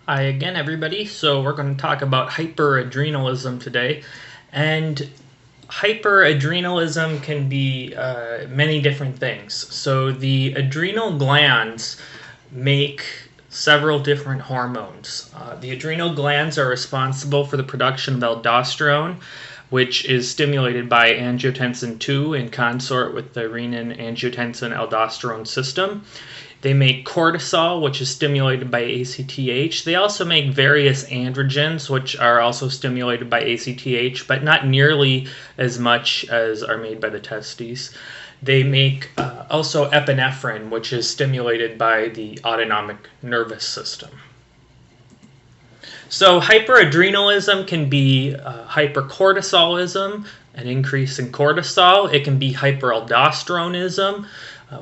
Hi again, everybody. So we're going to talk about hyperadrenalism today. And hyperadrenalism can be many different things. So the adrenal glands make several different hormones. The adrenal glands are responsible for the production of aldosterone, which is stimulated by angiotensin II in consort with the renin-angiotensin-aldosterone system. They make cortisol, which is stimulated by ACTH. They also make various androgens, which are also stimulated by ACTH, but not nearly as much as are made by the testes. They make also epinephrine, which is stimulated by the autonomic nervous system. So hyperadrenalism can be hypercortisolism, an increase in cortisol. It can be hyperaldosteronism,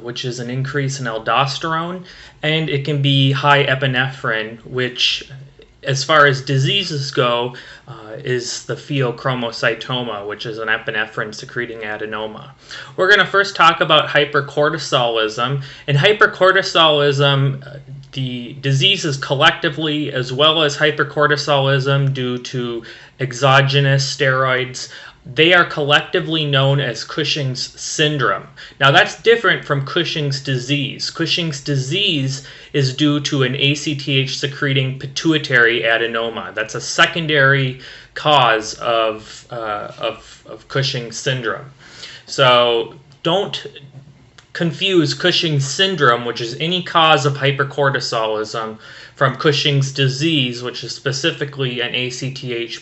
which is an increase in aldosterone. And it can be high epinephrine, which, as far as diseases go, is the pheochromocytoma, which is an epinephrine secreting adenoma. We're going to first talk about hypercortisolism. In hypercortisolism, the diseases collectively, as well as hypercortisolism due to exogenous steroids, they are collectively known as Cushing's syndrome. Now, that's different from Cushing's disease. Cushing's disease is due to an ACTH secreting pituitary adenoma. That's a secondary cause of Cushing's syndrome. So don't confuse Cushing's syndrome, which is any cause of hypercortisolism, from Cushing's disease, which is specifically an ACTH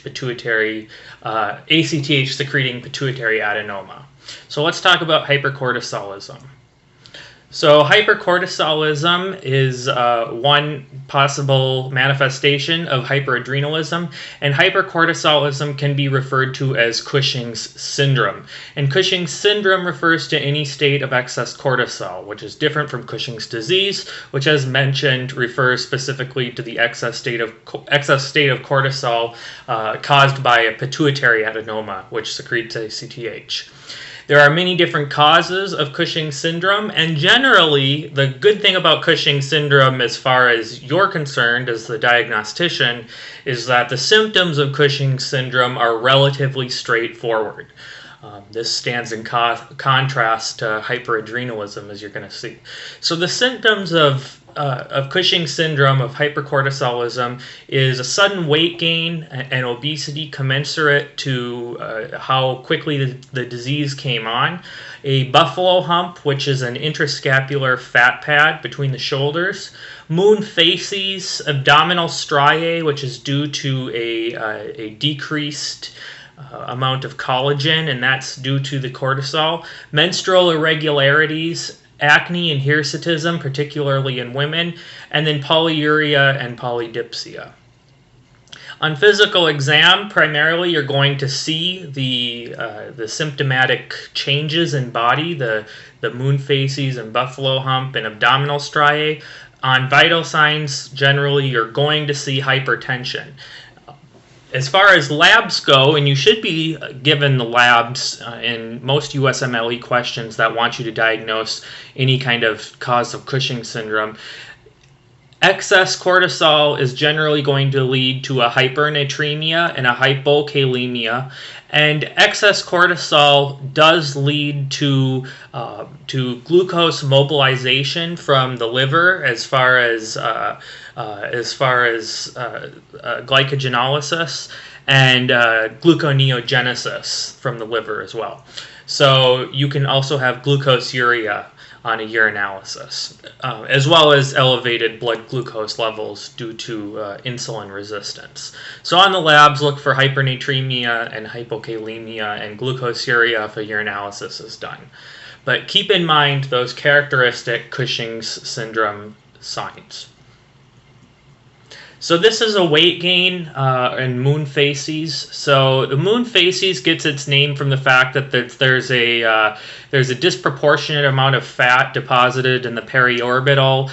secreting pituitary adenoma. So let's talk about hypercortisolism. So hypercortisolism is one possible manifestation of hyperadrenalism, and hypercortisolism can be referred to as Cushing's syndrome. And Cushing's syndrome refers to any state of excess cortisol, which is different from Cushing's disease, which, as mentioned, refers specifically to the excess state of cortisol caused by a pituitary adenoma, which secretes ACTH. There are many different causes of Cushing's syndrome, and generally, the good thing about Cushing's syndrome, as far as you're concerned as the diagnostician, is that the symptoms of Cushing's syndrome are relatively straightforward. This stands in contrast to hyperadrenalism, as you're going to see. So the symptoms of Cushing's syndrome, of hypercortisolism, is a sudden weight gain and obesity commensurate to how quickly the disease came on, a buffalo hump, which is an intrascapular fat pad between the shoulders, moon facies, abdominal striae, which is due to a decreased amount of collagen, and that's due to the cortisol, menstrual irregularities, acne and hirsutism, particularly in women, and then polyuria and polydipsia. On physical exam, primarily you're going to see the symptomatic changes in body, the moon facies and buffalo hump and abdominal striae. On vital signs, generally you're going to see hypertension. As far as labs go, and you should be given the labs in most USMLE questions that want you to diagnose any kind of cause of Cushing syndrome, excess cortisol is generally going to lead to a hypernatremia and a hypokalemia, and excess cortisol does lead to glucose mobilization from the liver as far as glycogenolysis and gluconeogenesis from the liver as well. So you can also have glucoseuria on a urinalysis, as well as elevated blood glucose levels due to insulin resistance. So on the labs, look for hypernatremia and hypokalemia and glucoseuria if a urinalysis is done. But keep in mind those characteristic Cushing's syndrome signs. So this is a weight gain in moon facies. So the moon facies gets its name from the fact that there's a disproportionate amount of fat deposited in the periorbital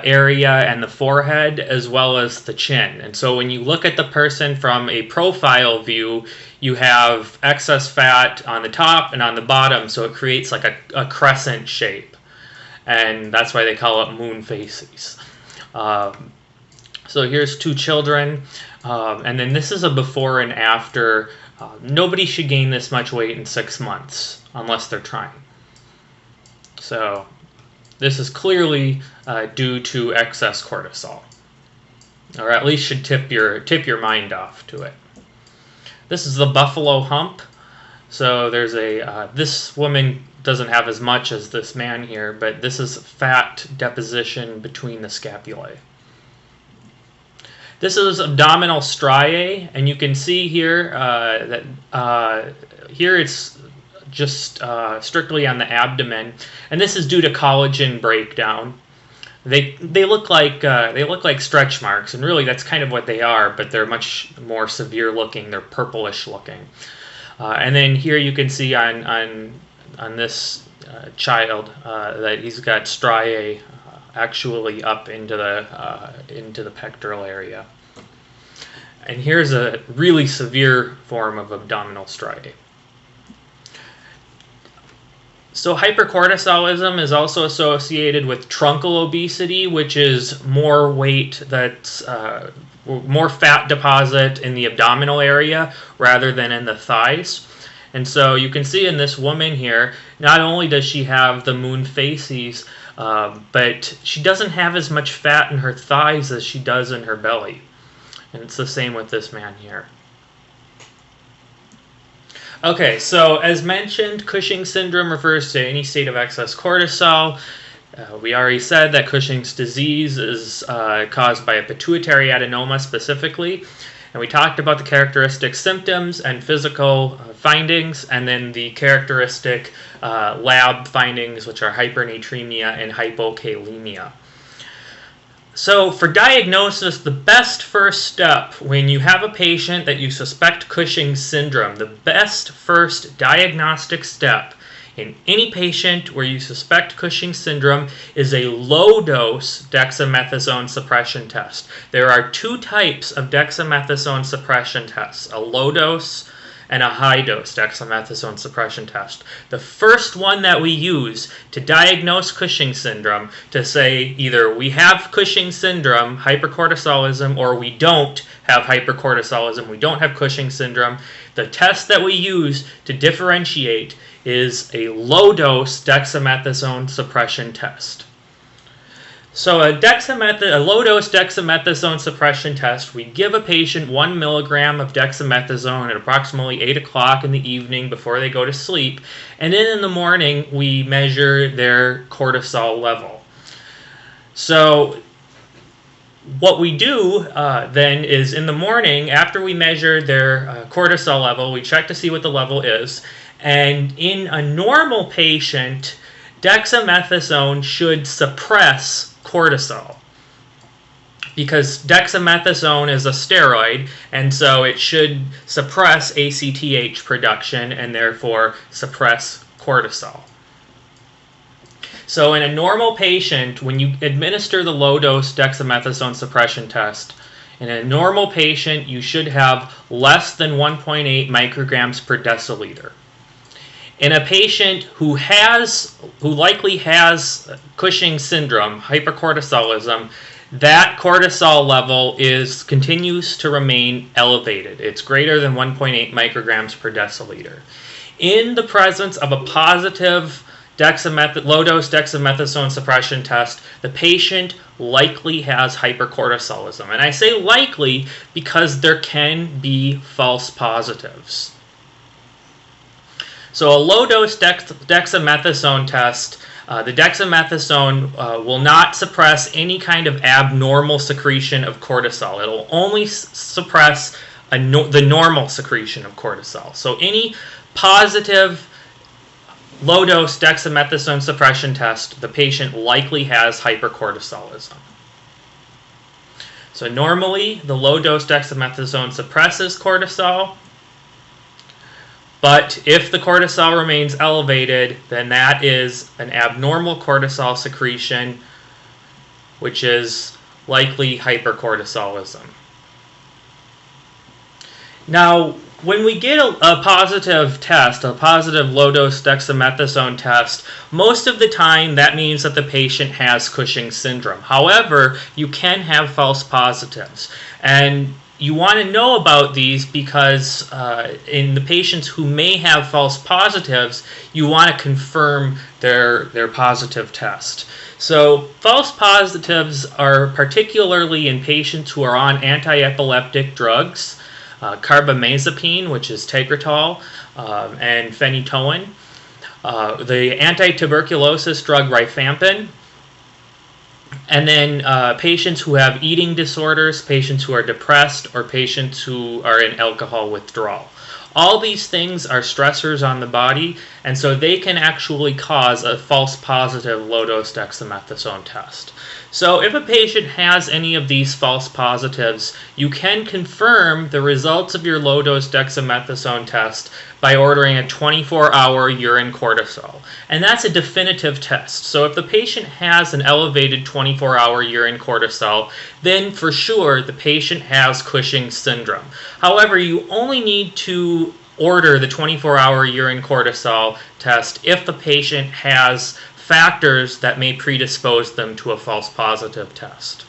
area and the forehead, as well as the chin. And so when you look at the person from a profile view, you have excess fat on the top and on the bottom, so it creates like a crescent shape. And that's why they call it moon facies. So here's two children, and then this is a before and after. Nobody should gain this much weight in 6 months unless they're trying. So this is clearly due to excess cortisol, or at least should tip your mind off to it. This is the buffalo hump. So there's this woman doesn't have as much as this man here, but this is fat deposition between the scapulae. This is abdominal striae, and you can see here that here it's just strictly on the abdomen, and this is due to collagen breakdown. They look like stretch marks, and really that's kind of what they are, but they're much more severe looking. They're purplish looking. And then here you can see on this child that he's got striae actually up into the pectoral area. And here's a really severe form of abdominal striae. So hypercortisolism is also associated with truncal obesity, which is more weight that's more fat deposit in the abdominal area rather than in the thighs. And so you can see in this woman here, not only does she have the moon facies, but she doesn't have as much fat in her thighs as she does in her belly. And it's the same with this man here. Okay, so as mentioned, Cushing syndrome refers to any state of excess cortisol. We already said that Cushing's disease is caused by a pituitary adenoma specifically. And we talked about the characteristic symptoms and physical findings, and then the characteristic lab findings, which are hypernatremia and hypokalemia. So for diagnosis, the best first step when you have a patient that you suspect Cushing's syndrome, the best first diagnostic step in any patient where you suspect Cushing's syndrome is a low-dose dexamethasone suppression test. There are two types of dexamethasone suppression tests, a low-dose and a high-dose dexamethasone suppression test. The first one that we use to diagnose Cushing syndrome, to say either we have Cushing syndrome, hypercortisolism, or we don't have hypercortisolism, we don't have Cushing syndrome, the test that we use to differentiate is a low-dose dexamethasone suppression test. So a low-dose dexamethasone suppression test, we give a patient 1 milligram of dexamethasone at approximately 8 o'clock in the evening before they go to sleep, and then in the morning we measure their cortisol level. So what we do then is in the morning, after we measure their cortisol level, we check to see what the level is, and in a normal patient, dexamethasone should suppress cortisol, because dexamethasone is a steroid, and so it should suppress ACTH production and therefore suppress cortisol. So in a normal patient, when you administer the low-dose dexamethasone suppression test, in a normal patient you should have less than 1.8 micrograms per deciliter. In a patient who likely has Cushing syndrome, hypercortisolism, that cortisol level continues to remain elevated. It's greater than 1.8 micrograms per deciliter. In the presence of a positive low-dose dexamethasone suppression test, the patient likely has hypercortisolism. And I say likely because there can be false positives. So a low-dose dexamethasone test, the dexamethasone will not suppress any kind of abnormal secretion of cortisol. It will only suppress the normal secretion of cortisol. So any positive low-dose dexamethasone suppression test, the patient likely has hypercortisolism. So normally, the low-dose dexamethasone suppresses cortisol, but if the cortisol remains elevated, then that is an abnormal cortisol secretion, which is likely hypercortisolism. Now, when we get a positive test, a positive low-dose dexamethasone test, most of the time that means that the patient has Cushing syndrome. However, you can have false positives. And you want to know about these because in the patients who may have false positives, you want to confirm their positive test. So false positives are particularly in patients who are on anti-epileptic drugs, carbamazepine, which is Tegretol, and phenytoin, the anti-tuberculosis drug rifampin, and then patients who have eating disorders, patients who are depressed, or patients who are in alcohol withdrawal. All these things are stressors on the body, and so they can actually cause a false positive low-dose dexamethasone test. So if a patient has any of these false positives, you can confirm the results of your low-dose dexamethasone test by ordering a 24-hour urine cortisol. And that's a definitive test. So if the patient has an elevated 24-hour urine cortisol, then for sure the patient has Cushing syndrome. However, you only need to order the 24-hour urine cortisol test if the patient has factors that may predispose them to a false positive test.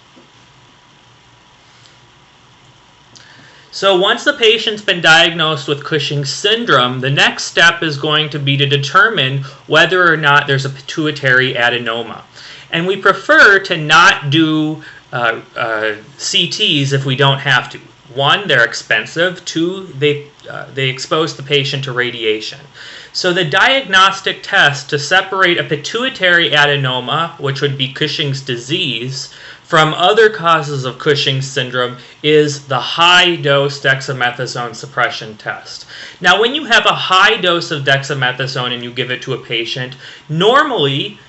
So once the patient's been diagnosed with Cushing syndrome, the next step is going to be to determine whether or not there's a pituitary adenoma. And we prefer to not do CTs if we don't have to. One, they're expensive. Two, they expose the patient to radiation. So the diagnostic test to separate a pituitary adenoma, which would be Cushing's disease, from other causes of Cushing syndrome is the high-dose dexamethasone suppression test. Now, when you have a high dose of dexamethasone and you give it to a patient, normally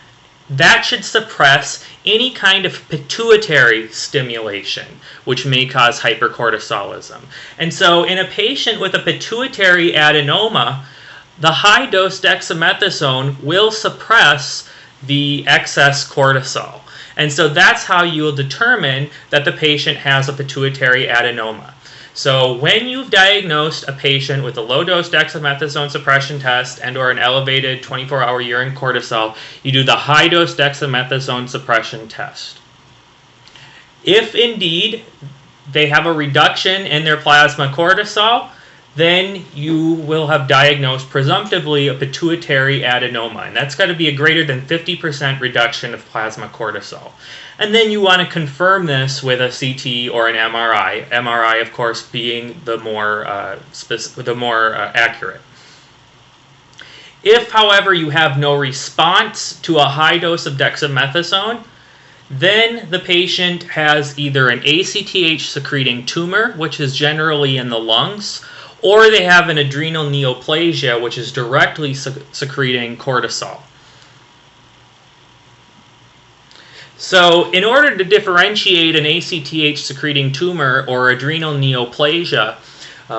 that should suppress any kind of pituitary stimulation, which may cause hypercortisolism. And so in a patient with a pituitary adenoma, the high-dose dexamethasone will suppress the excess cortisol. And so that's how you will determine that the patient has a pituitary adenoma. So when you've diagnosed a patient with a low-dose dexamethasone suppression test and or an elevated 24-hour urine cortisol, you do the high-dose dexamethasone suppression test. If indeed they have a reduction in their plasma cortisol, then you will have diagnosed presumptively a pituitary adenoma, and that's got to be a greater than 50% reduction of plasma cortisol. And then you want to confirm this with a CT or an MRI. MRI, of course, being the more accurate. If, however, you have no response to a high dose of dexamethasone, then the patient has either an ACTH secreting tumor, which is generally in the lungs, or they have an adrenal neoplasia, which is directly secreting cortisol. So in order to differentiate an ACTH secreting tumor or adrenal neoplasia,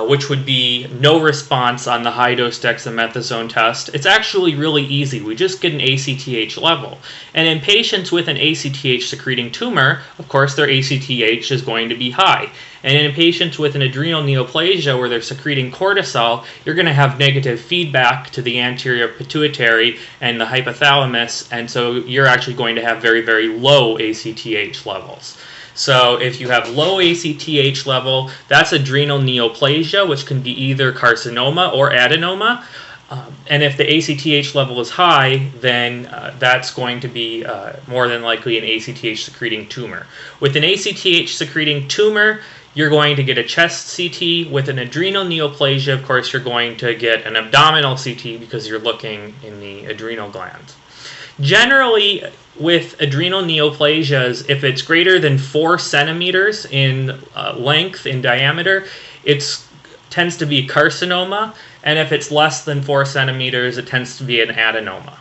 which would be no response on the high-dose dexamethasone test, it's actually really easy. We just get an ACTH level. And in patients with an ACTH secreting tumor, of course, their ACTH is going to be high. And in patients with an adrenal neoplasia where they're secreting cortisol, you're going to have negative feedback to the anterior pituitary and the hypothalamus, and so you're actually going to have very, very low ACTH levels. So if you have low ACTH level, that's adrenal neoplasia, which can be either carcinoma or adenoma. And if the ACTH level is high, then that's going to be more than likely an ACTH secreting tumor. With an ACTH secreting tumor, you're going to get a chest CT. With an adrenal neoplasia, of course, you're going to get an abdominal CT because you're looking in the adrenal glands. Generally, with adrenal neoplasias, if it's greater than 4 centimeters in length, in diameter, it tends to be carcinoma, and if it's less than 4 centimeters, it tends to be an adenoma.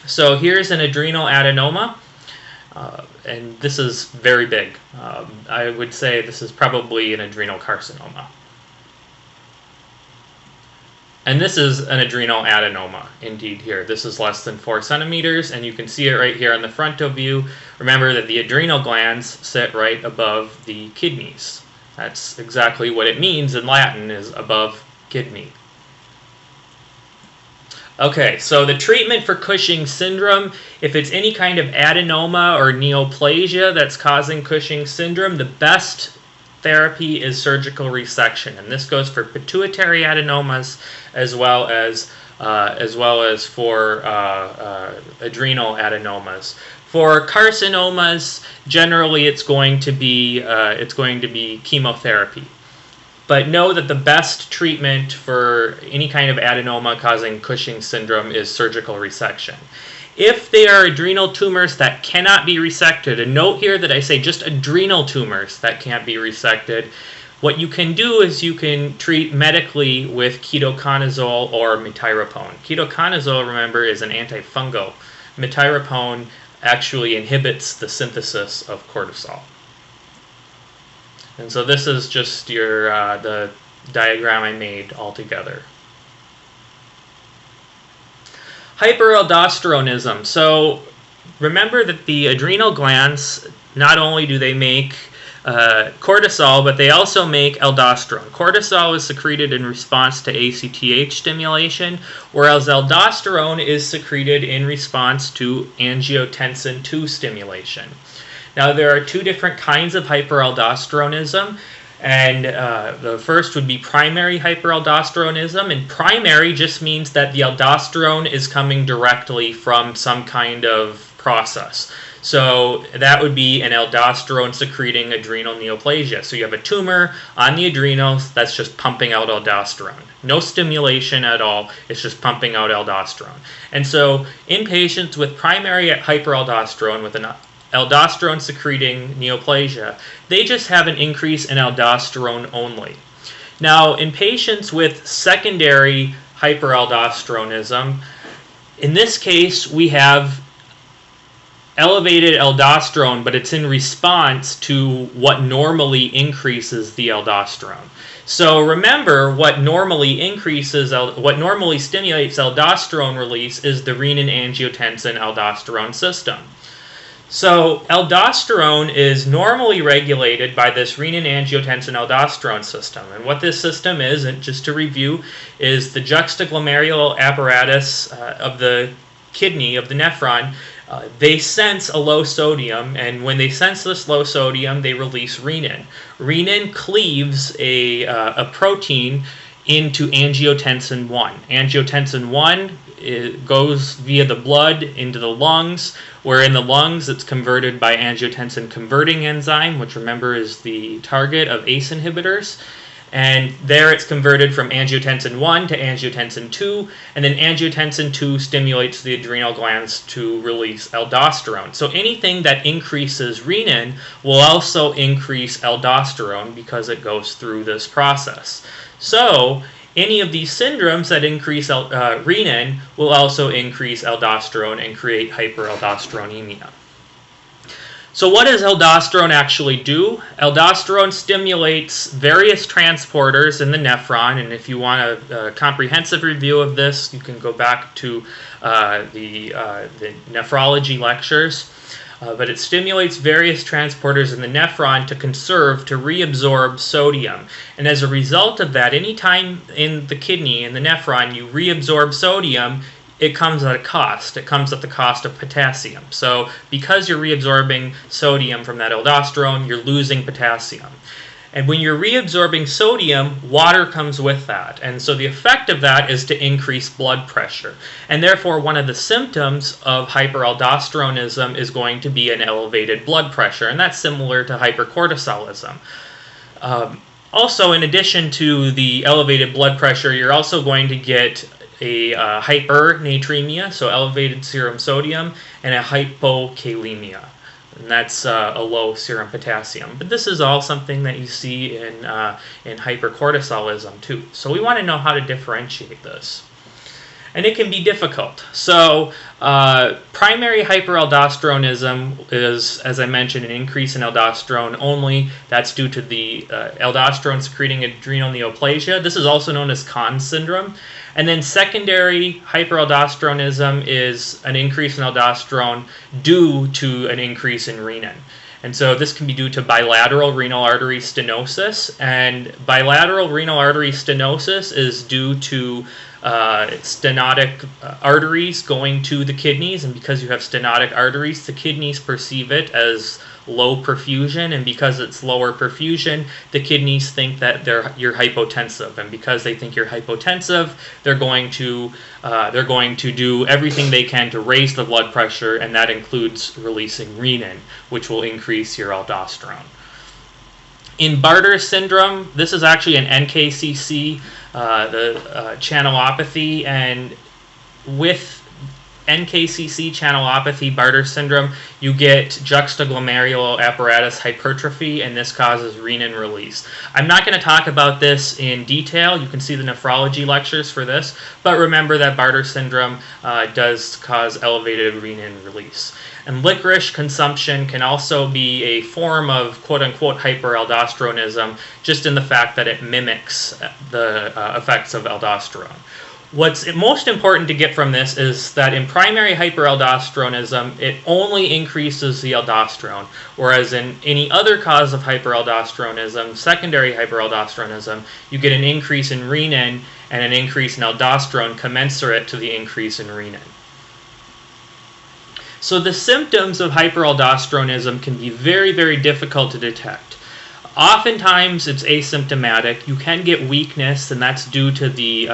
So here's an adrenal adenoma, and this is very big. I would say this is probably an adrenal carcinoma. And this is an adrenal adenoma, indeed here. This is less than 4 centimeters, and you can see it right here on the frontal view. Remember that the adrenal glands sit right above the kidneys. That's exactly what it means in Latin, is above kidney. Okay, so the treatment for Cushing syndrome, if it's any kind of adenoma or neoplasia that's causing Cushing syndrome, the best therapy is surgical resection, and this goes for pituitary adenomas as well as for adrenal adenomas. For carcinomas, generally it's going to be chemotherapy. But know that the best treatment for any kind of adenoma causing Cushing syndrome is surgical resection. If they are adrenal tumors that cannot be resected, and note here that I say just adrenal tumors that can't be resected, what you can do is you can treat medically with ketoconazole or metyrapone. Ketoconazole, remember, is an antifungal. Metyrapone actually inhibits the synthesis of cortisol. And so this is just your the diagram I made altogether. Hyperaldosteronism. So remember that the adrenal glands, not only do they make cortisol, but they also make aldosterone. Cortisol is secreted in response to ACTH stimulation, whereas aldosterone is secreted in response to angiotensin II stimulation. Now, there are two different kinds of hyperaldosteronism, and the first would be primary hyperaldosteronism, and primary just means that the aldosterone is coming directly from some kind of process. So that would be an aldosterone-secreting adrenal neoplasia. So you have a tumor on the adrenals that's just pumping out aldosterone. No stimulation at all, it's just pumping out aldosterone. And so in patients with primary hyperaldosterone, with an aldosterone-secreting neoplasia, they just have an increase in aldosterone only. Now, in patients with secondary hyperaldosteronism, in this case, we have elevated aldosterone, but it's in response to what normally increases the aldosterone. So remember, what normally stimulates aldosterone release is the renin-angiotensin-aldosterone system. So aldosterone is normally regulated by this renin-angiotensin-aldosterone system. And what this system is, and just to review, is the juxtaglomerular apparatus of the kidney, of the nephron. They sense a low sodium, and when they sense this low sodium, they release renin. Renin cleaves a protein into angiotensin 1. Angiotensin 1 goes via the blood into the lungs, where in the lungs it's converted by angiotensin converting enzyme, which remember is the target of ACE inhibitors. And there it's converted from angiotensin 1 to angiotensin 2, and then angiotensin 2 stimulates the adrenal glands to release aldosterone. So anything that increases renin will also increase aldosterone because it goes through this process. So any of these syndromes that increase renin will also increase aldosterone and create hyperaldosteronemia. So what does aldosterone actually do? Aldosterone stimulates various transporters in the nephron, and if you want a comprehensive review of this, you can go back to the nephrology lectures. But it stimulates various transporters in the nephron to reabsorb sodium. And as a result of that, anytime in the kidney, in the nephron, you reabsorb sodium, it comes at a cost. It comes at the cost of potassium. So because you're reabsorbing sodium from that aldosterone, you're losing potassium. And when you're reabsorbing sodium, water comes with that. And so the effect of that is to increase blood pressure. And therefore, one of the symptoms of hyperaldosteronism is going to be an elevated blood pressure. And that's similar to hypercortisolism. Also, in addition to the elevated blood pressure, you're also going to get a hypernatremia, so elevated serum sodium, and a hypokalemia. And that's a low serum potassium. But this is all something that you see in hypercortisolism too. So we want to know how to differentiate this. And it can be difficult. So primary hyperaldosteronism is, as I mentioned, an increase in aldosterone only. That's due to the aldosterone secreting adrenal neoplasia. This is also known as Conn syndrome. And then secondary hyperaldosteronism is an increase in aldosterone due to an increase in renin. And so this can be due to bilateral renal artery stenosis, and bilateral renal artery stenosis is due to stenotic arteries going to the kidneys, and because you have stenotic arteries, the kidneys perceive it as low perfusion, and because it's lower perfusion, the kidneys think that you're hypotensive, and because they think you're hypotensive, they're going to do everything they can to raise the blood pressure, and that includes releasing renin, which will increase your aldosterone. In Bartter syndrome, this is actually an NKCC, the channelopathy, and with NKCC channelopathy, Bartter syndrome, you get juxtaglomerular apparatus hypertrophy, and this causes renin release. I'm not going to talk about this in detail. You can see the nephrology lectures for this, but remember that Bartter syndrome does cause elevated renin release. And licorice consumption can also be a form of quote-unquote hyperaldosteronism, just in the fact that it mimics the effects of aldosterone. What's most important to get from this is that in primary hyperaldosteronism, it only increases the aldosterone, whereas in any other cause of hyperaldosteronism, secondary hyperaldosteronism, you get an increase in renin and an increase in aldosterone commensurate to the increase in renin. So the symptoms of hyperaldosteronism can be very, very difficult to detect. Oftentimes it's asymptomatic. You can get weakness, and that's due to the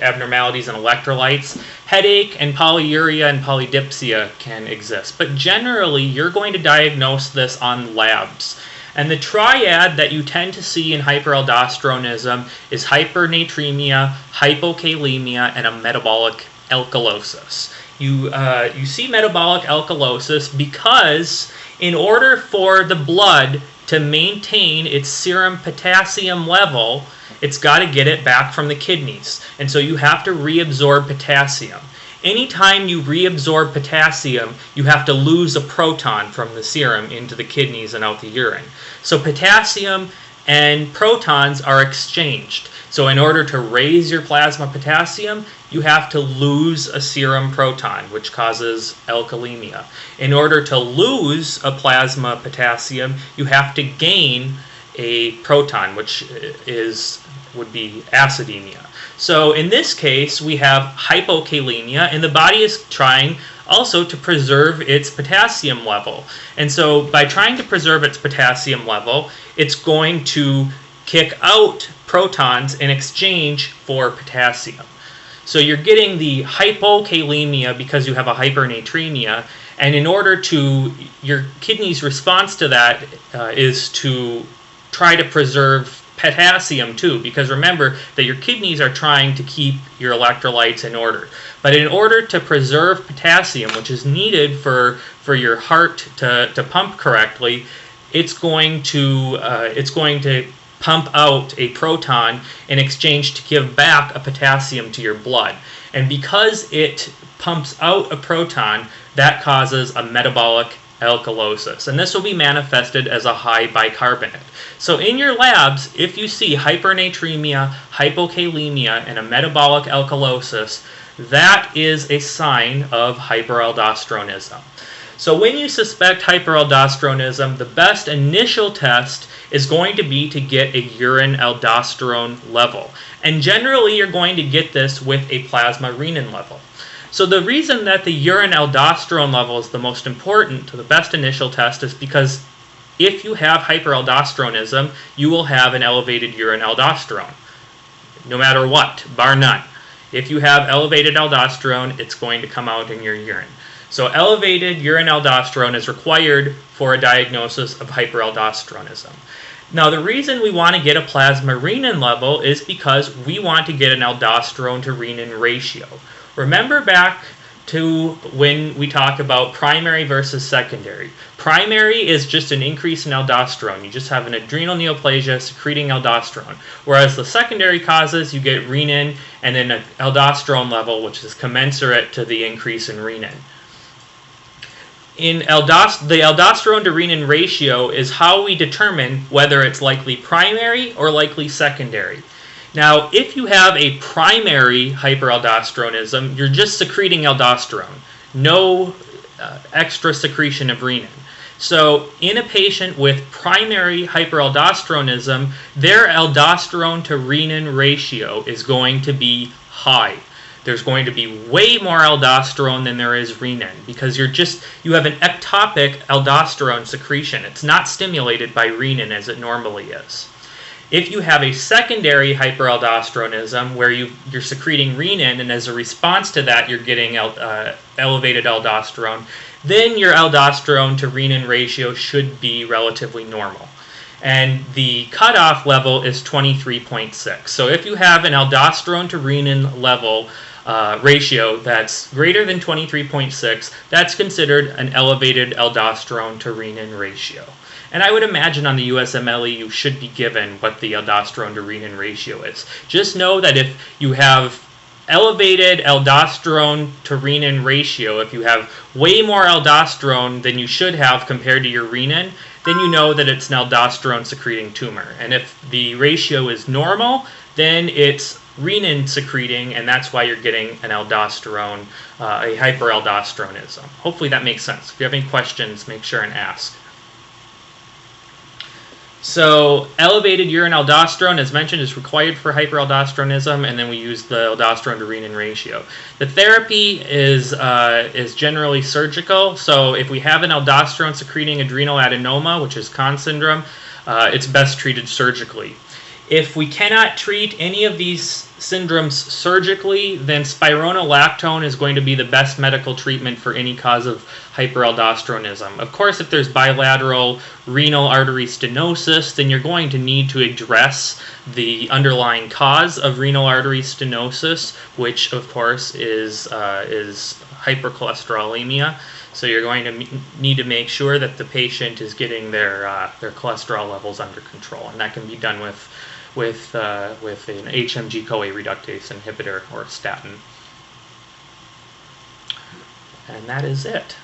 abnormalities in electrolytes. Headache and polyuria and polydipsia can exist, but generally you're going to diagnose this on labs. And the triad that you tend to see in hyperaldosteronism is hypernatremia, hypokalemia, and a metabolic alkalosis. You see metabolic alkalosis because in order for the blood to maintain its serum potassium level, it's got to get it back from the kidneys. And so you have to reabsorb potassium. Anytime you reabsorb potassium, you have to lose a proton from the serum into the kidneys and out the urine. So potassium and protons are exchanged. So in order to raise your plasma potassium, you have to lose a serum proton, which causes alkalemia. In order to lose a plasma potassium, you have to gain a proton, which would be acidemia. So in this case, we have hypokalemia, and the body is trying also to preserve its potassium level. And so by trying to preserve its potassium level, it's going to kick out protons in exchange for potassium. So you're getting the hypokalemia because you have a hypernatremia, and in order to, your kidney's response to that is to try to preserve potassium too, because remember that your kidneys are trying to keep your electrolytes in order. But in order to preserve potassium, which is needed for your heart to pump correctly, it's going to pump out a proton in exchange to give back a potassium to your blood. And because it pumps out a proton, that causes a metabolic alkalosis. And this will be manifested as a high bicarbonate. So in your labs, if you see hypernatremia, hypokalemia, and a metabolic alkalosis, that is a sign of hyperaldosteronism. So when you suspect hyperaldosteronism, the best initial test is going to be to get a urine aldosterone level. And generally you're going to get this with a plasma renin level. So the reason that the urine aldosterone level is the most important, the best initial test, is because if you have hyperaldosteronism, you will have an elevated urine aldosterone, no matter what, bar none. If you have elevated aldosterone, it's going to come out in your urine. So elevated urine aldosterone is required for a diagnosis of hyperaldosteronism. Now the reason we want to get a plasma renin level is because we want to get an aldosterone to renin ratio. Remember back to when we talk about primary versus secondary. Primary is just an increase in aldosterone. You just have an adrenal neoplasia secreting aldosterone. Whereas the secondary causes, you get renin and then an aldosterone level which is commensurate to the increase in renin. The aldosterone to renin ratio is how we determine whether it's likely primary or likely secondary. Now, if you have a primary hyperaldosteronism, you're just secreting aldosterone, no extra secretion of renin. So in a patient with primary hyperaldosteronism, their aldosterone to renin ratio is going to be high. There's going to be way more aldosterone than there is renin because you have an ectopic aldosterone secretion. It's not stimulated by renin as it normally is. If you have a secondary hyperaldosteronism where you're secreting renin and as a response to that you're getting elevated aldosterone, then your aldosterone to renin ratio should be relatively normal. And the cutoff level is 23.6. So if you have an aldosterone to renin level ratio that's greater than 23.6, that's considered an elevated aldosterone to renin ratio. And I would imagine on the USMLE you should be given what the aldosterone to renin ratio is. Just know that if you have elevated aldosterone to renin ratio, if you have way more aldosterone than you should have compared to your renin, then you know that it's an aldosterone secreting tumor. And if the ratio is normal, then it's renin secreting, and that's why you're getting an aldosterone, a hyperaldosteronism. Hopefully that makes sense. If you have any questions, make sure and ask. So elevated urine aldosterone, as mentioned, is required for hyperaldosteronism, and then we use the aldosterone to renin ratio. The therapy is generally surgical. So if we have an aldosterone secreting adrenal adenoma, which is Conn syndrome, it's best treated surgically. If we cannot treat any of these syndromes surgically, then spironolactone is going to be the best medical treatment for any cause of hyperaldosteronism. Of course, if there's bilateral renal artery stenosis, then you're going to need to address the underlying cause of renal artery stenosis, which of course is hypercholesterolemia. So you're going to need to make sure that the patient is getting their cholesterol levels under control, and that can be done with an HMG-CoA reductase inhibitor or statin. And that is it.